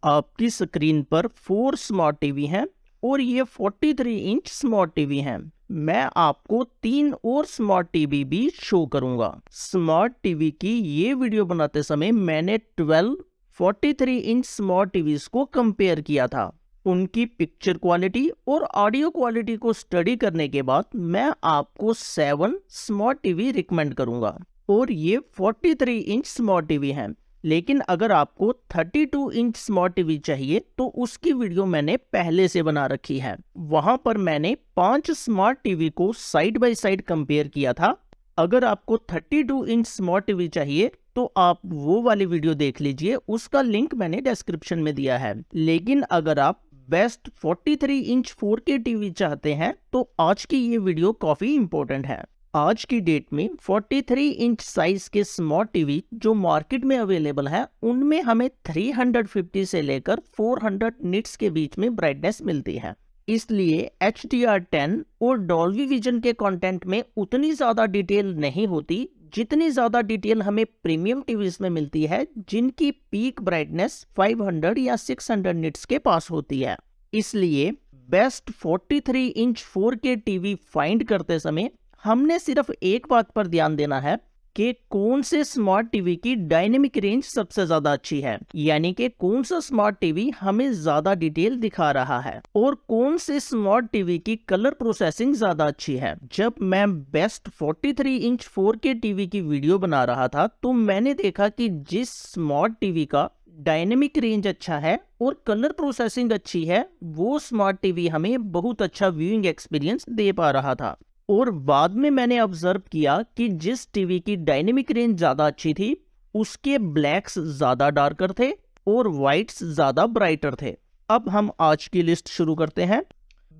आपकी स्क्रीन पर 4 smart TV हैं और ये 43 इंच स्मार्ट टीवी हैं। मैं आपको 3 और स्मार्ट टीवी भी शो करूंगा। स्मार्ट टीवी की ये वीडियो बनाते समय मैंने 12 43 इंच स्मार्ट टीवीज को कंपेयर किया था। उनकी पिक्चर क्वालिटी और ऑडियो क्वालिटी को स्टडी करने के बाद मैं आपको 7 स्मार्ट टीवी रिकमेंड करूंगा और ये 43 इंच स्मार्ट टीवी हैं। लेकिन अगर आपको 32 इंच स्मार्ट टीवी चाहिए तो उसकी वीडियो मैंने पहले से बना रखी है। वहां पर मैंने 5 स्मार्ट टीवी को साइड बाय साइड कंपेयर किया था। अगर आपको 32 इंच स्मार्ट टीवी चाहिए तो आप वो वाली वीडियो देख लीजिए, उसका लिंक मैंने डिस्क्रिप्शन में दिया है। लेकिन अगर आप बेस्ट 43 इंच 4K टीवी चाहते हैं तो आज की ये वीडियो काफी इंपॉर्टेंट है। आज की डेट में 43 इंच साइज के स्मार्ट टीवी जो मार्केट में अवेलेबल है उनमें हमें 350 से लेकर 400 निट्स के बीच में ब्राइटनेस मिलती है। इसलिए HDR10 और डॉल्बी विजन के कंटेंट में उतनी ज़्यादा डिटेल नहीं होती जितनी ज़्यादा डिटेल हमें प्रीमियम टीवीज में मिलती है जिनकी पीक ब्राइटनेस 500 या 600 निट्स के पास होती है। इसलिए best 43 inch 4K TV find करते समय हमने सिर्फ एक बात पर ध्यान देना है कि कौन से स्मार्ट टीवी की डायनेमिक रेंज सबसे ज्यादा अच्छी है, यानी कि कौन सा स्मार्ट टीवी हमें ज्यादा डिटेल दिखा रहा है और कौन से स्मार्ट टीवी की कलर प्रोसेसिंग ज्यादा अच्छी है। जब मैं बेस्ट 43 इंच 4K टीवी की वीडियो बना रहा था तो मैंने देखा कि जिस स्मार्ट टीवी का डायनेमिक रेंज अच्छा है और कलर प्रोसेसिंग अच्छी है वो स्मार्ट टीवी हमें बहुत अच्छा व्यूइंग एक्सपीरियंस दे पा रहा था। और बाद में मैंने ऑब्जर्व किया कि जिस टीवी की डायनेमिक रेंज ज्यादा अच्छी थी उसके ब्लैक्स ज्यादा डार्कर थे और व्हाइट्स ज्यादा ब्राइटर थे। अब हम आज की लिस्ट शुरू करते हैं।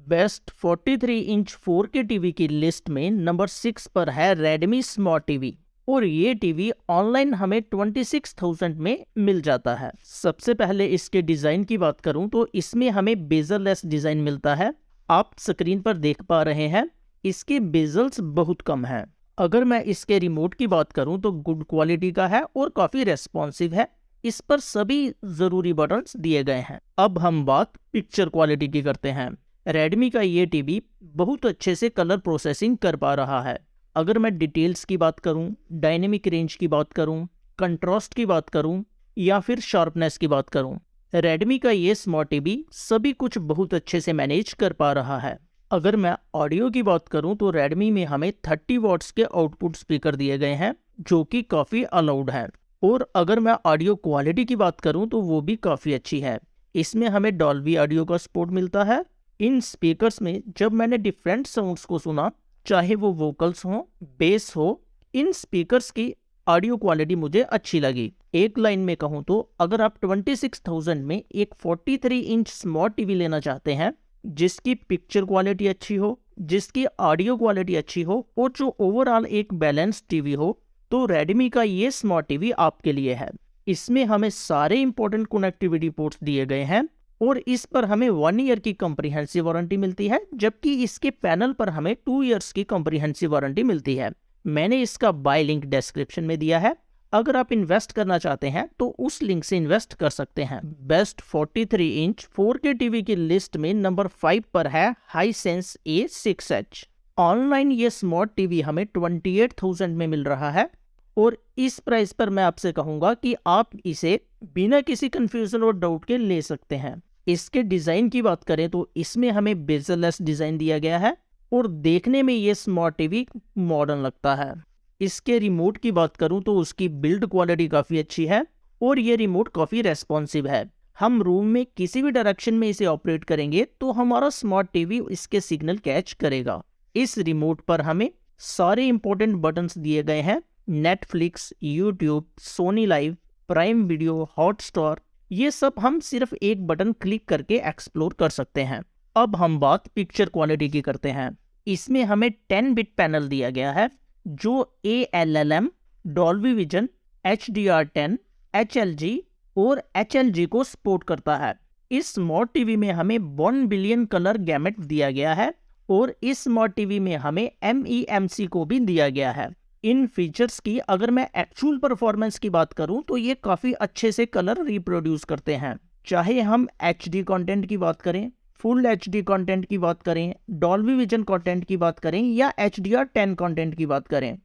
बेस्ट 43 इंच 4K टीवी की लिस्ट में नंबर 6 पर है रेडमी स्मार्ट टीवी और ये टीवी ऑनलाइन हमें 26,000 में मिल जाता है। सबसे पहले इसके डिजाइन की बात करूं तो इसमें हमें बेजल-लेस डिजाइन मिलता है। आप स्क्रीन पर देख पा रहे हैं इसके बेजल्स बहुत कम हैं। अगर मैं इसके रिमोट की बात करूं तो गुड क्वालिटी का है और काफी रेस्पॉन्सिव है। इस पर सभी जरूरी बटन्स दिए गए हैं। अब हम बात पिक्चर क्वालिटी की करते हैं। रेडमी का ये टीवी बहुत अच्छे से कलर प्रोसेसिंग कर पा रहा है। अगर मैं डिटेल्स की बात करूं, डायनेमिक रेंज की बात करूं, कंट्रास्ट की बात करूं या फिर शार्पनेस की बात करूं, रेडमी का ये स्मार्ट टीवी सभी कुछ बहुत अच्छे से मैनेज कर पा रहा है। अगर मैं ऑडियो की बात करूं तो रेडमी में हमें 30 वॉट्स के आउटपुट स्पीकर दिए गए हैं जो कि काफ़ी अलाउड है। और अगर मैं ऑडियो क्वालिटी की बात करूं तो वो भी काफ़ी अच्छी है। इसमें हमें डॉल्बी ऑडियो का सपोर्ट मिलता है। इन स्पीकर्स में जब मैंने डिफरेंट साउंड्स को सुना, चाहे वो वोकल्स हो, बेस हो, इन स्पीकर्स की ऑडियो क्वालिटी मुझे अच्छी लगी। एक लाइन में कहूँ तो अगर आप 26,000 में एक 43 इंच स्मार्ट टीवी लेना चाहते हैं जिसकी पिक्चर क्वालिटी अच्छी हो, जिसकी ऑडियो क्वालिटी अच्छी हो और जो ओवरऑल एक बैलेंस टीवी हो, तो रेडमी का ये स्मार्ट टीवी आपके लिए है। इसमें हमें सारे इंपॉर्टेंट कनेक्टिविटी पोर्ट्स दिए गए हैं और इस पर हमें 1 ईयर की कॉम्प्रिहेंसिव वारंटी मिलती है, जबकि इसके पैनल पर हमें 2 इयर्स की कॉम्प्रिहेंसिव वारंटी मिलती है। मैंने इसका बाय लिंक डिस्क्रिप्शन में दिया है। अगर आप इन्वेस्ट करना चाहते हैं तो उस लिंक से इन्वेस्ट कर सकते हैं। बेस्ट 43 इंच 4K टीवी की लिस्ट में नंबर 5 पर है हाईसेंस A6H। ऑनलाइन ये स्मार्ट टीवी हमें 28,000 में मिल रहा है और इस प्राइस पर मैं आपसे कहूंगा कि आप इसे बिना किसी कंफ्यूजन और डाउट के ले सकते हैं। इसके डिजाइन की बात करें तो इसमें हमें बेजल-लेस डिजाइन दिया गया है और देखने में ये स्मार्ट टीवी मॉडर्न लगता है। इसके रिमोट की बात करूं तो उसकी बिल्ड क्वालिटी काफ़ी अच्छी है और ये रिमोट काफ़ी रेस्पॉन्सिव है। हम रूम में किसी भी डायरेक्शन में इसे ऑपरेट करेंगे तो हमारा स्मार्ट टीवी इसके सिग्नल कैच करेगा। इस रिमोट पर हमें सारे इंपॉर्टेंट बटन्स दिए गए हैं। Netflix, YouTube, Sony LIV, Prime Video, Hotstar, ये सब हम सिर्फ एक बटन क्लिक करके एक्सप्लोर कर सकते हैं। अब हम बात पिक्चर क्वालिटी की करते हैं। इसमें हमें 10 बिट पैनल दिया गया है जो ALLM, Dolby vision, HDR10, HLG और HLG को सपोर्ट करता है। इस स्मार्ट टीवी में हमें 1 बिलियन कलर गैमेट दिया गया है और इस स्मार्ट टीवी में हमें MEMC को भी दिया गया है। इन फीचर्स की अगर मैं एक्चुअल परफॉर्मेंस की बात करूं तो ये काफ़ी अच्छे से कलर रिप्रोड्यूस करते हैं। चाहे हम HD कंटेंट की बात करें, फुल HD कंटेंट की बात करें, डॉल्बी विजन कंटेंट की बात करें या HDR10 कंटेंट की बात करें,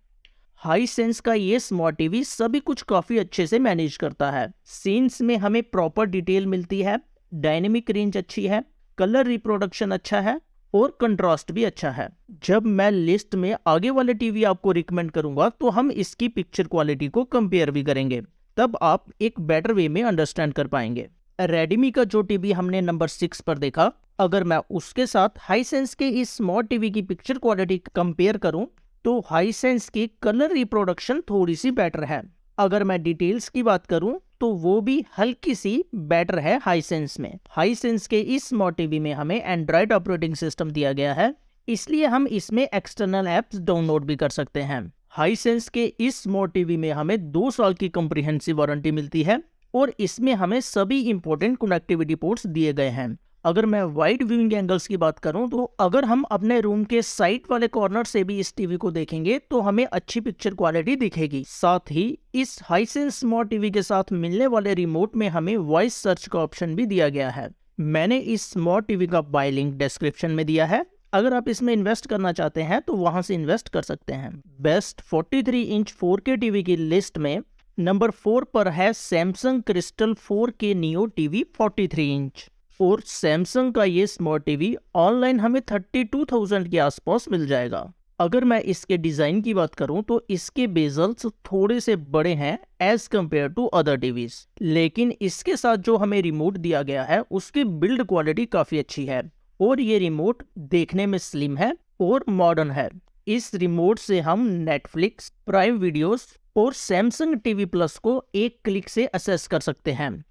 हाईसेंस का ये स्मार्ट टीवी सभी कुछ काफी अच्छे से मैनेज करता है। सीन्स में हमें प्रॉपर डिटेल मिलती है, डायनेमिक रेंज अच्छी है, कलर रिप्रोडक्शन अच्छा है और कंट्रास्ट भी अच्छा है। जब मैं लिस्ट में आगे वाले टीवी आपको रिकमेंड करूंगा तो हम इसकी पिक्चर क्वालिटी को कंपेयर भी करेंगे, तब आप एक बेटर वे में अंडरस्टैंड कर पाएंगे। रेडमी का जो टीवी हमने नंबर 6 पर देखा, अगर मैं उसके साथ हाईसेंस के इस स्मार्ट टीवी की पिक्चर क्वालिटी कंपेयर करूं तो हाईसेंस की कलर रिप्रोडक्शन थोड़ी सी बेटर है। अगर मैं डिटेल्स की बात करूं तो वो भी हल्की सी बेटर है हाईसेंस में। हाईसेंस के इस स्मार्ट टीवी में हमें एंड्रॉयड ऑपरेटिंग सिस्टम दिया गया है, इसलिए हम इसमें एक्सटर्नल ऐप्स डाउनलोड भी कर सकते हैं। हाईसेंस के इस स्मार्ट टीवी में हमें 2 साल की कॉम्प्रिहेंसिव वारंटी मिलती है और इसमें हमें सभी इंपॉर्टेंट कनेक्टिविटी पोर्ट्स दिए गए हैं। अगर मैं वाइड व्यूइंग एंगल्स की बात करूं तो अगर हम अपने रूम के साइड वाले कॉर्नर से भी इस टीवी को देखेंगे तो हमें अच्छी पिक्चर क्वालिटी दिखेगी। साथ ही इस हाईसेंस स्मार्ट टीवी के साथ मिलने वाले रिमोट में हमें वॉइस सर्च का ऑप्शन भी दिया गया है। मैंने इस स्मार्ट टीवी का बाय लिंक डिस्क्रिप्शन में दिया है, अगर आप इसमें इन्वेस्ट करना चाहते हैं तो वहां से इन्वेस्ट कर सकते हैं। बेस्ट 43 इंच 4K टीवी की लिस्ट में नंबर 4 पर है Samsung crystal 4K neo TV 43 inch. और सैमसंग का ये स्मार्ट टीवी ऑनलाइन हमें 32,000 के आसपास मिल जाएगा। अगर मैं इसके डिजाइन की बात करूं तो इसके बेजल्स थोड़े से बड़े हैं as compare to other TVs, लेकिन इसके साथ जो हमें रिमोट दिया गया है उसकी बिल्ड क्वालिटी काफी अच्छी है और ये रिमोट देखने में स्लिम है और मॉडर्न है। इस रिमोट से हम नेटफ्लिक्स, प्राइम वीडियोस और सैमसंग टीवी प्लस को एक क्लिक से एक्सेस कर सकते हैं।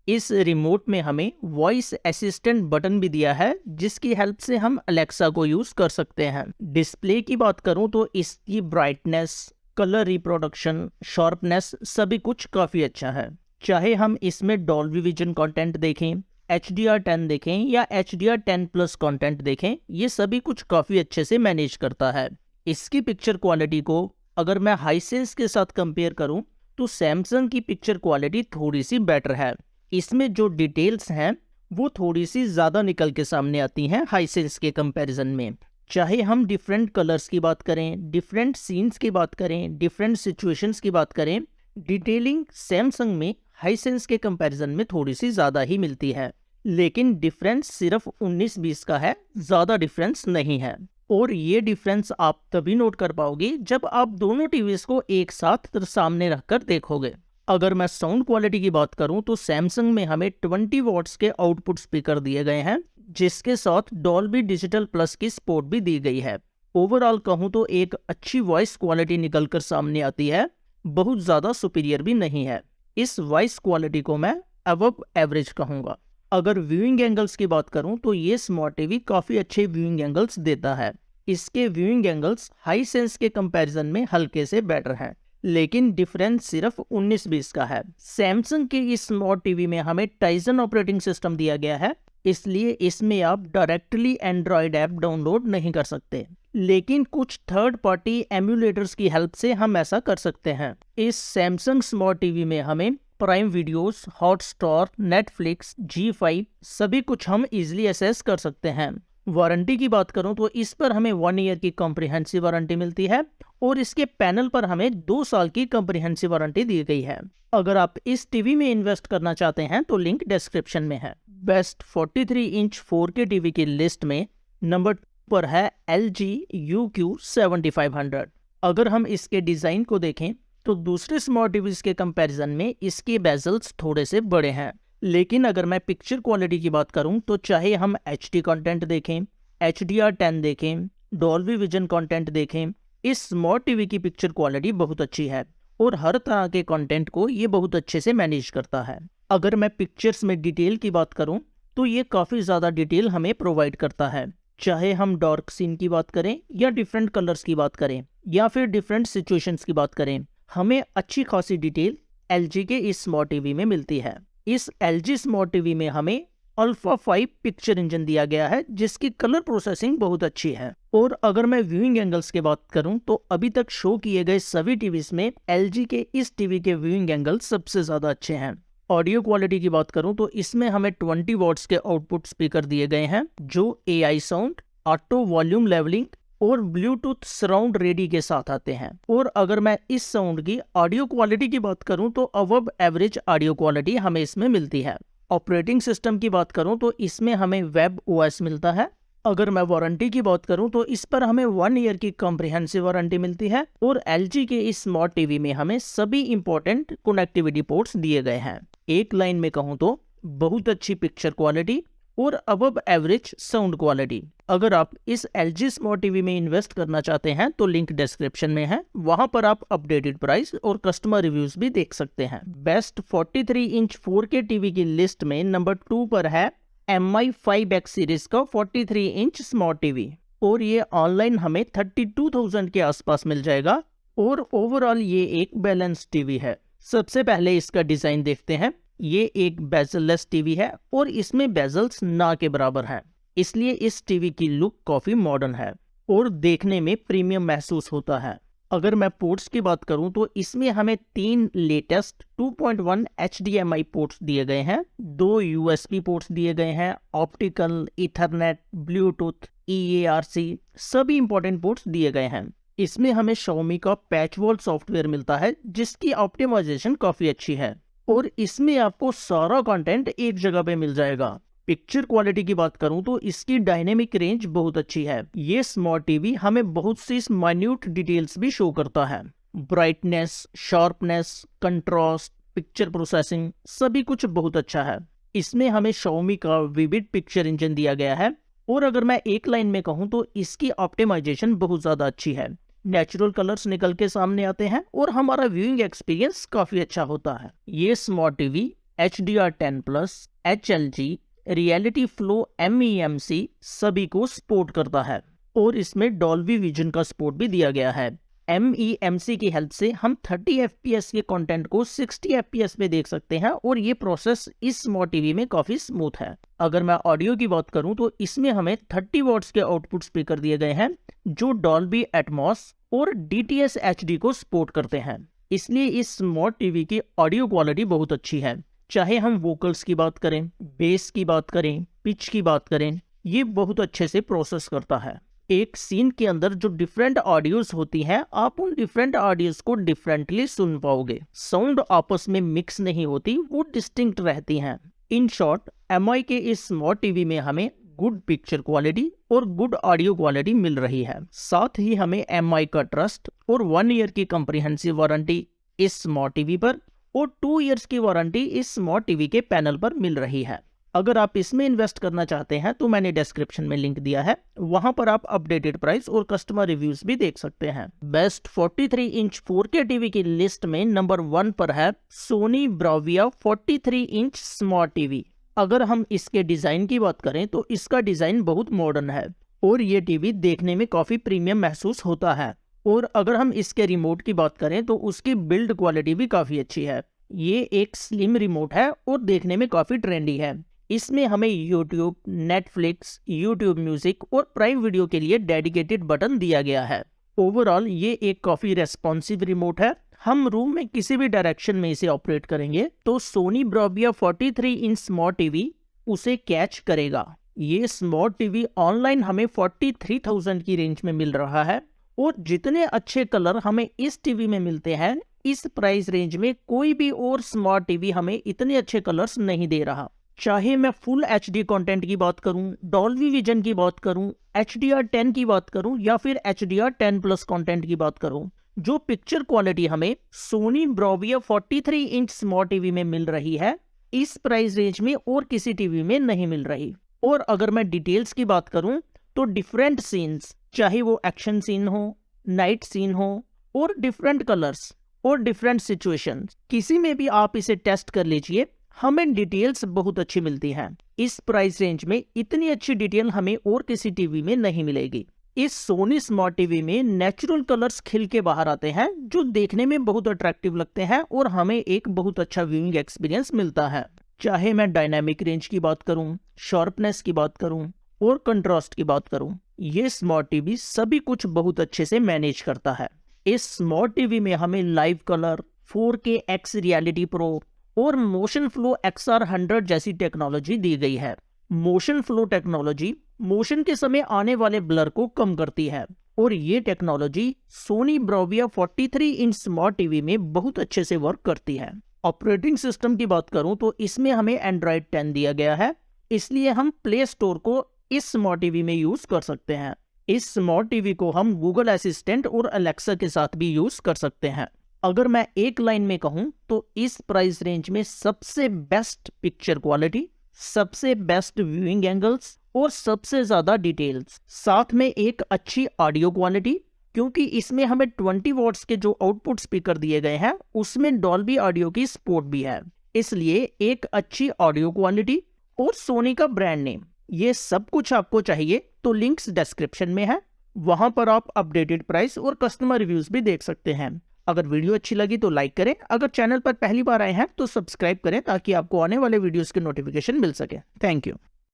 इस रिमोट में हमें वॉइस असिस्टेंट बटन भी दिया है जिसकी हेल्प से हम अलेक्सा को यूज कर सकते हैं। डिस्प्ले की बात करूं तो इसकी ब्राइटनेस, कलर रिप्रोडक्शन, शार्पनेस सभी कुछ काफी अच्छा है। चाहे हम इसमें डॉल्बी विजन कंटेंट देखें, HDR10 देखें या HDR10 प्लस कंटेंट देखें, ये सभी कुछ काफी अच्छे से मैनेज करता है। इसकी पिक्चर क्वालिटी को अगर मैं हाईसेंस के साथ कंपेयर करूं तो सैमसंग की पिक्चर क्वालिटी थोड़ी सी बेटर है। इसमें जो डिटेल्स हैं वो थोड़ी सी ज़्यादा निकल के सामने आती हैं हाईसेंस के कंपैरिजन में। चाहे हम डिफरेंट कलर्स की बात करें, डिफरेंट सीन्स की बात करें, डिफरेंट सिचुएशंस की बात करें, डिटेलिंग सैमसंग में हाईसेंस के कंपैरिजन में थोड़ी सी ज़्यादा ही मिलती है, लेकिन डिफरेंस सिर्फ 19-20 का है, ज़्यादा डिफरेंस नहीं है। और ये डिफरेंस आप तभी नोट कर पाओगे जब आप दोनों टीवीज को एक साथ सामने रखकर देखोगे। अगर मैं साउंड क्वालिटी की बात करूं तो सैमसंग में हमें 20 वॉट्स के आउटपुट स्पीकर दिए गए हैं जिसके साथ डॉल्बी डिजिटल प्लस की सपोर्ट भी दी गई है। ओवरऑल कहूं तो एक अच्छी वॉइस क्वालिटी निकलकर सामने आती है, बहुत ज़्यादा सुपीरियर भी नहीं है। इस वॉइस क्वालिटी को मैं अबव एवरेज कहूँगा। अगर व्यूइंग एंगल्स की बात करूं तो ये स्मार्ट टीवी काफ़ी अच्छे व्यूइंग एंगल्स देता है। इसके व्यूइंग एंगल्स हाईसेंस के कंपैरिजन में हल्के से बेटर हैं, लेकिन डिफरेंस सिर्फ 19-20 का है। सैमसंग के इस स्मार्ट टीवी में हमें टाइजन ऑपरेटिंग सिस्टम दिया गया है, इसलिए इसमें आप डायरेक्टली एंड्रॉयड ऐप डाउनलोड नहीं कर सकते, लेकिन कुछ थर्ड पार्टी एम्यूलेटर्स की हेल्प से हम ऐसा कर सकते हैं। इस सैमसंग स्मार्ट टीवी में हमें prime videos, Hotstar, Netflix, G5 सभी कुछ हम इजीली एक्सेस कर सकते हैं। वारंटी की बात करूं तो इस पर हमें 1 ईयर की कॉम्प्रिहेंसिव वारंटी मिलती है और इसके पैनल पर हमें 2 साल की कॉम्प्रिहेंसिव वारंटी दी गई है। अगर आप इस टीवी में इन्वेस्ट करना चाहते हैं तो लिंक डिस्क्रिप्शन में है। बेस्ट 43 इंच 4K टीवी की लिस्ट में नंबर 2 पर है LG UQ 7500। अगर हम इसके डिजाइन को देखें तो दूसरे स्मार्ट टीवीज के कंपैरिजन में इसके बेजल्स थोड़े से बड़े हैं, लेकिन अगर मैं पिक्चर क्वालिटी की बात करूं तो चाहे हम HD कंटेंट देखें, HDR10 देखें, डॉल्बी विजन कंटेंट देखें, इस स्मार्ट टीवी की पिक्चर क्वालिटी बहुत अच्छी है और हर तरह के कंटेंट को ये बहुत अच्छे से मैनेज करता है। अगर मैं पिक्चर्स में डिटेल की बात करूं तो ये काफ़ी ज़्यादा डिटेल हमें प्रोवाइड करता है। चाहे हम डार्क सीन की बात करें या डिफरेंट कलर्स की बात करें या फिर डिफरेंट सिचुएशंस की बात करें, हमें अच्छी खासी डिटेल LG के इस स्मार्ट टीवी में मिलती है। इस LG स्मार्ट टीवी में हमें अल्फा 5 पिक्चर इंजन दिया गया है जिसकी कलर प्रोसेसिंग बहुत अच्छी है। और अगर मैं व्यूइंग एंगल्स की बात करूं तो अभी तक शो किए गए सभी टीवीज में LG के इस टीवी के व्यूइंग एंगल सबसे ज़्यादा अच्छे हैं। ऑडियो क्वालिटी की बात करूं तो इसमें हमें 20 वॉट्स के आउटपुट स्पीकर दिए गए हैं जो AI sound, auto volume levelling और ब्लूटूथ सराउंड रेडी के साथ आते हैं। और अगर मैं इस साउंड की ऑडियो क्वालिटी की बात करूं तो अबव एवरेज ऑडियो क्वालिटी हमें इसमें मिलती है। ऑपरेटिंग सिस्टम की बात करूं तो इसमें हमें वेब OS मिलता है। अगर मैं वारंटी की बात करूं तो इस पर हमें 1 ईयर की कॉम्प्रिहेंसिव वारंटी मिलती है। और LG के इस स्मार्ट टीवी में हमें सभी इंपॉर्टेंट कनेक्टिविटी पोर्ट्स दिए गए हैं। एक लाइन में कहूं तो बहुत अच्छी पिक्चर क्वालिटी और अबव एवरेज साउंड क्वालिटी। अगर आप इस LG स्मार्ट टीवी में इन्वेस्ट करना चाहते हैं तो लिंक डिस्क्रिप्शन में है, वहां पर आप अपडेटेड प्राइस और कस्टमर रिव्यूज भी देख सकते हैं। बेस्ट 43 इंच 4K टीवी की लिस्ट में नंबर 2 पर है MI 5X सीरीज का 43 इंच स्मार्ट टीवी और ये ऑनलाइन हमें 32,000 के आसपास मिल जाएगा। और ओवरऑल ये एक बैलेंस टीवी है। सबसे पहले इसका डिजाइन देखते हैं। ये एक बेजललेस टीवी है और इसमें बेजल्स ना के बराबर है, इसलिए इस टीवी की लुक काफी मॉडर्न है और देखने में प्रीमियम महसूस होता है। अगर मैं पोर्ट्स की बात करूं तो इसमें हमें 3 लेटेस्ट 2.1 HDMI पोर्ट्स दिए गए हैं, 2 USB पोर्ट्स दिए गए हैं, ऑप्टिकल, ईथरनेट, ब्लूटूथ, EARC सभी इंपॉर्टेंट पोर्ट्स दिए गए हैं। इसमें हमें Xiaomi का पैच वॉल सॉफ्टवेयर मिलता है जिसकी ऑप्टिमाइजेशन काफी अच्छी है और इसमें आपको सारा कंटेंट एक जगह पे मिल जाएगा। पिक्चर क्वालिटी की बात करूं तो इसकी डायनेमिक रेंज बहुत अच्छी है। ये स्मार्ट टीवी हमें बहुत सी माइन्यूट डिटेल्स भी शो करता है। Brightness, sharpness, contrast, picture processing सभी कुछ बहुत अच्छा है। इसमें हमें Xiaomi का विविड पिक्चर इंजन दिया गया है और अगर मैं एक लाइन में कहूं तो इसकी ऑप्टिमाइजेशन बहुत ज्यादा अच्छी है। नेचुरल कलर्स निकल के सामने आते हैं और हमारा व्यूइंग एक्सपीरियंस काफी अच्छा होता है। ये smart TV HDR10+, HLG, reality flow MEMC सभी को सपोर्ट करता है और इसमें डॉल्बी विजन का सपोर्ट भी दिया गया है। MEMC की हेल्प से हम 30 FPS के कंटेंट को 60 FPS पे देख सकते हैं और ये प्रोसेस इस स्मार्ट टीवी में काफी स्मूथ है। अगर मैं ऑडियो की बात करूं तो इसमें हमें 30 वॉट्स के आउटपुट स्पीकर दिए गए हैं जो डॉल्बी एटमॉस और DTS HD को सपोर्ट करते हैं, इसलिए इस स्मार्ट टीवी की ऑडियो क्वालिटी बहुत अच्छी है। चाहे हम वोकल्स की बात करें, बेस की बात करें, पिच की बात करें, ये बहुत अच्छे से प्रोसेस करता है। एक सीन के अंदर जो डिफरेंट ऑडियोज होती हैं, आप उन डिफरेंट ऑडियोज को डिफरेंटली सुन पाओगे। साउंड आपस में मिक्स नहीं होती, वो डिस्टिंक्ट रहती हैं। इन शॉर्ट MI के इस स्मार्ट टीवी में हमें गुड पिक्चर क्वालिटी और गुड ऑडियो क्वालिटी मिल रही है। साथ ही हमें MI का ट्रस्ट और 1 ईयर की कॉम्प्रिहेंसिव वारंटी इस स्मार्ट टीवी पर और 2 इयर्स की वारंटी इस स्मार्ट टीवी के पैनल पर मिल रही है। अगर आप इसमें इन्वेस्ट करना चाहते हैं तो मैंने डिस्क्रिप्शन में लिंक दिया है, वहां पर आप अपडेटेड प्राइस और कस्टमर रिव्यूज भी देख सकते हैं। बेस्ट 43 इंच 4K टीवी की लिस्ट में नंबर 1 पर है Sony Bravia 43 inch smart TV. अगर हम इसके डिजाइन की बात करें तो इसका डिजाइन बहुत मॉडर्न है और ये टीवी देखने में काफी प्रीमियम महसूस होता है। और अगर हम इसके रिमोट की बात करें तो उसकी बिल्ड क्वालिटी भी काफी अच्छी है। ये एक स्लिम रिमोट है और देखने में काफी ट्रेंडी है। इसमें हमें YouTube, Netflix, YouTube म्यूजिक और प्राइम वीडियो के लिए डेडिकेटेड बटन दिया गया है। ओवरऑल ये एक काफी रेस्पॉन्सिव रिमोट है। हम रूम में किसी भी डायरेक्शन में इसे ऑपरेट करेंगे तो Sony Bravia 43 inch smart TV उसे कैच करेगा। ये स्मार्ट टीवी ऑनलाइन हमें 43,000 की रेंज में मिल रहा है और जितने अच्छे कलर हमें इस टीवी में मिलते हैं, इस प्राइस रेंज में कोई भी और स्मार्ट टीवी हमें इतने अच्छे कलर्स नहीं दे रहा। चाहे मैं फुल HD कंटेंट की बात करूं, डॉल्बी विजन की बात करूं, HDR10 की बात करूं या फिर HDR10+ कंटेंट की बात करूं, जो पिक्चर क्वालिटी हमें Sony Bravia 43 inch smart TV में मिल रही है, इस प्राइस रेंज में और किसी टीवी में नहीं मिल रही। और अगर मैं डिटेल्स की बात करूं तो डिफरेंट सीन्स, चाहे वो एक्शन सीन हो, नाइट सीन हो और डिफरेंट कलर्स और डिफरेंट सिचुएशन, किसी में भी आप इसे टेस्ट कर लीजिए, हमें डिटेल्स बहुत अच्छी मिलती हैं। इस प्राइस रेंज में इतनी अच्छी डिटेल हमें और किसी टीवी में नहीं मिलेगी। इस सोनी स्मार्ट टीवी में नेचुरल कलर्स खिल के बाहर आते हैं जो देखने में बहुत अट्रैक्टिव लगते हैं और हमें एक बहुत अच्छा व्यूइंग एक्सपीरियंस मिलता है। चाहे मैं डायनामिक रेंज की बात करूं, शार्पनेस की बात करूं और कंट्रास्ट की बात करूं, ये स्मार्ट टीवी सभी कुछ बहुत अच्छे से मैनेज करता है। इस स्मार्ट टीवी में हमें live colour, 4K X reality pro और मोशन फ्लो XR100 जैसी टेक्नोलॉजी दी गई है। मोशन फ्लो टेक्नोलॉजी मोशन के समय आने वाले ब्लर को कम करती है और ये technology Sony Bravia 43 inch smart TV में बहुत अच्छे से वर्क करती है। ऑपरेटिंग सिस्टम की बात करूं तो इसमें हमें एंड्रॉयड 10 दिया गया है, इसलिए हम प्ले स्टोर को इस स्मार्ट टीवी में यूज कर सकते हैं। इस स्मार्ट टीवी को हम गूगल असिस्टेंट और अलेक्सा के साथ भी यूज कर सकते हैं। अगर मैं एक लाइन में कहूं तो इस प्राइस रेंज में सबसे बेस्ट पिक्चर क्वालिटी, सबसे बेस्ट व्यूइंग एंगल्स और सबसे ज्यादा डिटेल्स, साथ में एक अच्छी ऑडियो क्वालिटी, क्योंकि इसमें हमें 20 वॉट्स के जो आउटपुट स्पीकर दिए गए हैं उसमें डॉल्बी ऑडियो की सपोर्ट भी है, इसलिए एक अच्छी ऑडियो क्वालिटी और सोनी का ब्रांड नेम, ये सब कुछ आपको चाहिए तो लिंक्स डिस्क्रिप्शन में है, वहां पर आप अपडेटेड प्राइस और कस्टमर रिव्यूज भी देख सकते हैं। अगर वीडियो अच्छी लगी तो लाइक करें, अगर चैनल पर पहली बार आए हैं तो सब्सक्राइब करें ताकि आपको आने वाले वीडियोस के नोटिफिकेशन मिल सके। Thank you.